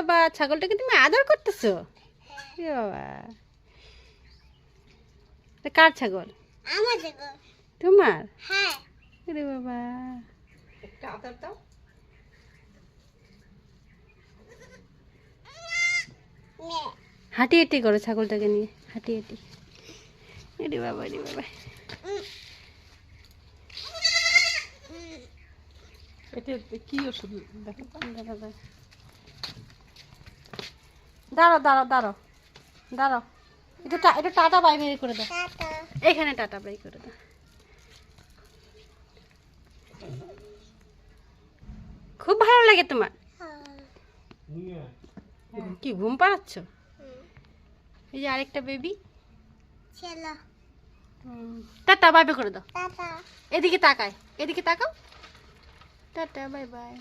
বাবা, ছাগলটাকে তুমি আদর করতেছো? এ বাবা, এটা কার ছাগল? আমার ছাগল। তোমার? হ্যাঁ। আরে বাবা, একটা আদর দাও। নে। হাঁটি হাঁটি করো ছাগলটাকে নিয়ে, হাঁটি হাঁটি। আরে বাবা, আরে বাবা। এটা কি ওষুধ দেখো তো? দাঁড়াও দাঁড়াও দাঁড়াও দাঁড়াও, এটা টাটা বাই বাই করে দাও, টাটা। এখানে টাটা বাই করে দাও। খুব ভালো লাগে তোমার? কি ঘুম পাড়াচ্ছ? এই যে আরেকটা বেবি। চলো। টাটা বাই বাই করে দাও। টাটা। এদিকে তাকাও, টাটা বাই বাই।